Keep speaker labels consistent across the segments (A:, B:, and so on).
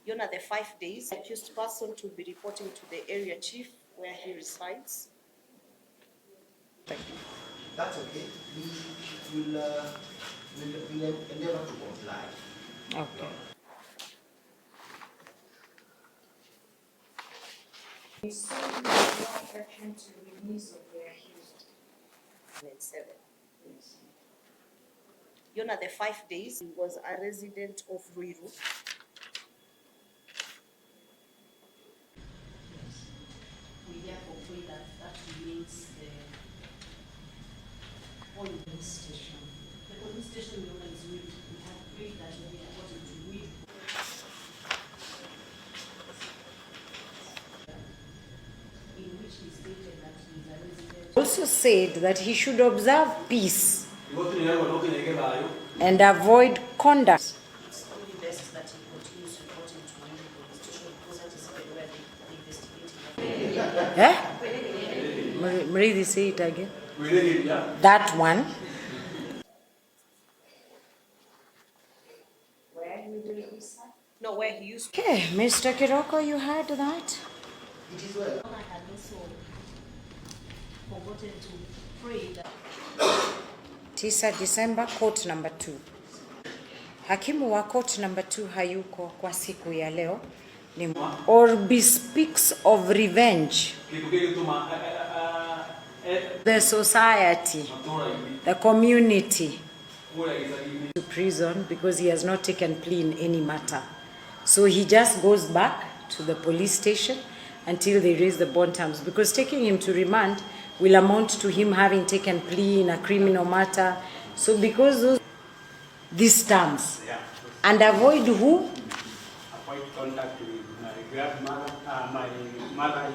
A: You know, the 5 days, the accused person to be reporting to the area chief where he resides.
B: That's okay. We'll endeavor to comply.
C: Okay.
A: We saw no objection to release of the accused. 7. You know, the 5 days, he was a resident of Ruiru.
D: We therefore pray that remains the police station. The police station we always read. We have prayed that we are able to read. In which he stated that he is a resident.
C: Also said that he should observe peace and avoid conduct.
D: It's only best that he continues reporting to the police station because that is where they investigate.
C: Mrithi, say it again. That one.
A: Where he will reside? No, where he used to.
C: Okay, Mr. Kiroko, you heard that?
B: It is well.
D: I had also forgotten to pray that
C: 9 Disemba, court number 2. Hakimu wa court number 2 hayuko kwa siku ya leo. Or bespeaks of revenge. The society, the community to prison because he has not taken plea in any matter. So he just goes back to the police station until they raise the bond terms, because taking him to remand will amount to him having taken plea in a criminal matter. So because these terms, and avoid who?
E: Avoid contact with my grandmother, my mother.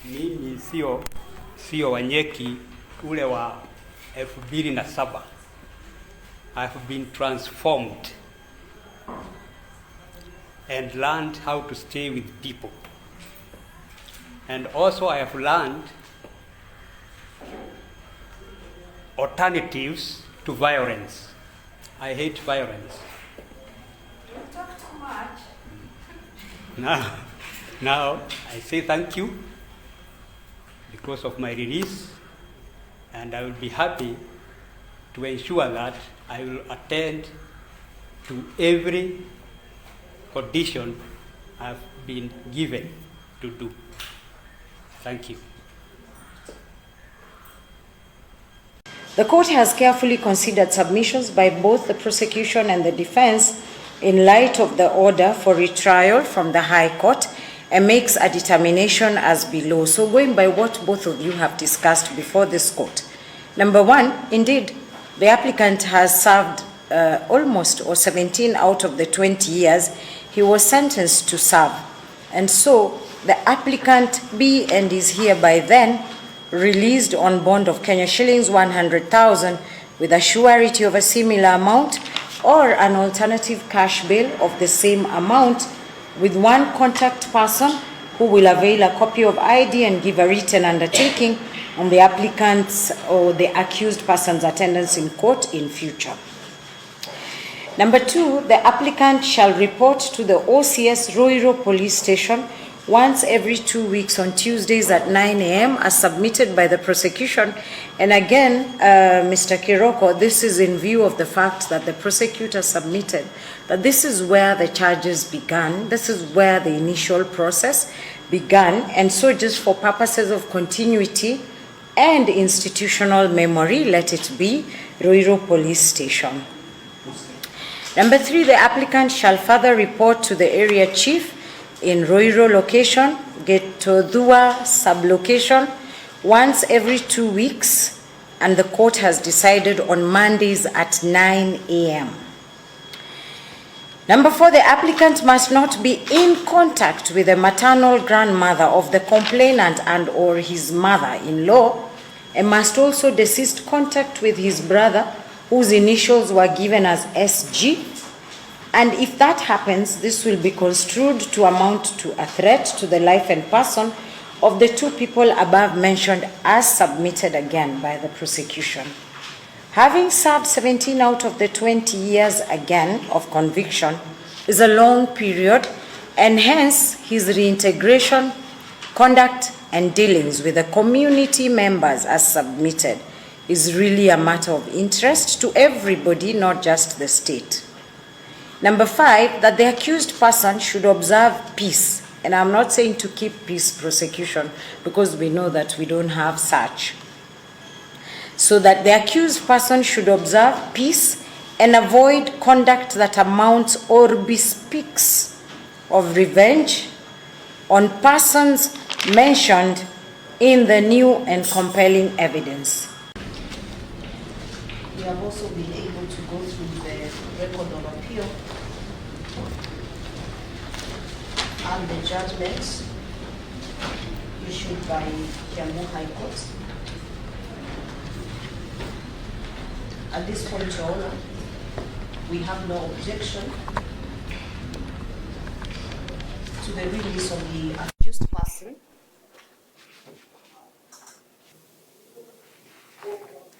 E: Mimi sio Wanyeki ule wa 2007. I have been transformed and learned how to stay with people. And also I have learned alternatives to violence. I hate violence.
C: Don't talk too much.
E: Now I say thank you because of my release, and I will be happy to ensure that I will attend to every condition I've been given to do. Thank you.
C: The court has carefully considered submissions by both the prosecution and the defense in light of the order for retrial from the High Court and makes a determination as below. So going by what both of you have discussed before this court. Number one, indeed, the applicant has served almost 17 out of the 20 years he was sentenced to serve. And so the applicant be and is hereby then released on bond of Kenya shillings 100,000 with a surety of a similar amount or an alternative cash bail of the same amount with one contact person who will avail a copy of ID and give a written undertaking on the applicant's or the accused person's attendance in court in future. Number 2, the applicant shall report to the OCS Roiro Police Station once every 2 weeks on Tuesdays at 9 a.m. as submitted by the prosecution. And again, Mr. Kiroko, this is in view of the fact that the prosecutor submitted that this is where the charges began, this is where the initial process began, and so just for purposes of continuity and institutional memory, let it be Roiro Police Station. Number 3, the applicant shall further report to the area chief in Roiro location, Getodua sublocation, once every 2 weeks, and the court has decided on Mondays at 9 a.m. Number 4, the applicant must not be in contact with the maternal grandmother of the complainant and or his mother-in-law, and must also desist contact with his brother, whose initials were given as SG. And if that happens, this will be construed to amount to a threat to the life and person of the 2 people above mentioned as submitted again by the prosecution. Having served 17 out of the 20 years again of conviction is a long period, and hence his reintegration, conduct, and dealings with the community members as submitted is really a matter of interest to everybody, not just the state. Number 5, that the accused person should observe peace. And I'm not saying to keep peace prosecution, because we know that we don't have such. So that the accused person should observe peace and avoid conduct that amounts or bespeaks of revenge on persons mentioned in the new and compelling evidence.
A: We have also been able to go through the record of appeal and the judgments issued by Kiambu High Court. At this point, Your Honor, we have no objection to the release of the accused person.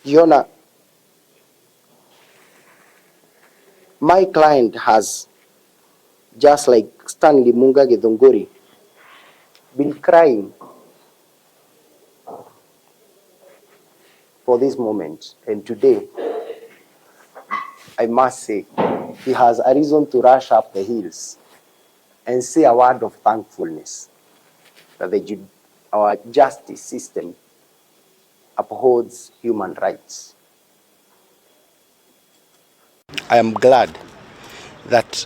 B: Your Honor, my client has, just like Stanley Munga Githunguri, been crying for this moment, and today, I must say, he has a reason to rush up the hills and say a word of thankfulness that our justice system upholds human rights. I am glad that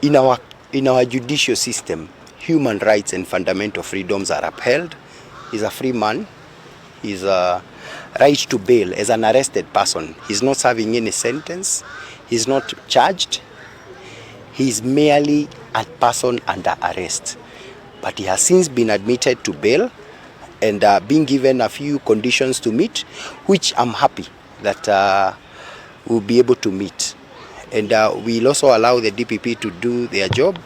B: in our judicial system, human rights and fundamental freedoms are upheld. He's a free man. He's a right to bail as an arrested person. He's not serving any sentence. He's not charged. He's merely a person under arrest. But he has since been admitted to bail and being given a few conditions to meet, which I'm happy that we'll be able to meet. And we'll also allow the DPP to do their job,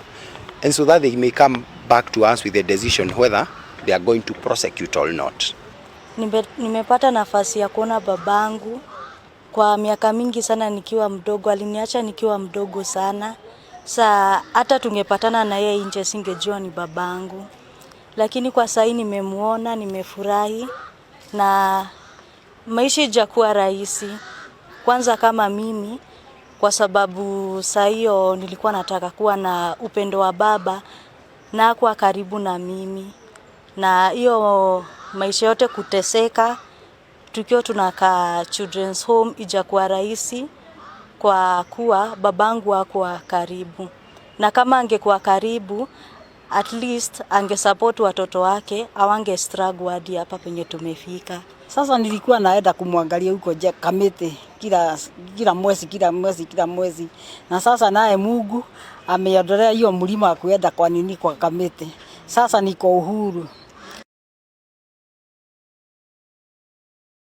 B: and so that they may come back to us with a decision whether they are going to prosecute or not.
F: Nimepata nafasi ya kuona babangu kwa miaka mingi sana nikiwa mdogo. Aliniacha nikiwa mdogo sana. Hata tungepatana na yeye nje singejua ni babangu. Lakini kwa sasa nimemuona, nimefurahi, na maisha hajakuwa rahisi. Kwanza kama mimi, kwa sababu saa hiyo nilikuwa nataka kuwa na upendo wa baba na hakuwa karibu na mimi. Na hiyo maisha yote kuteseka, tukiwa tunakaa children's home, hajakuwa rahisi kwa kuwa babangu hakuwa karibu. Na kama angekuwa karibu, at least angesupport watoto wake, awange struggle hadi hapa penye tumefika.
G: Sasa nilikuwa naenda kumwangalia huko Kamete kila mwezi. Na sasa naye Mungu ameondolea hiyo mlima wa kuenda kwa Kamete. Sasa niko uhuru.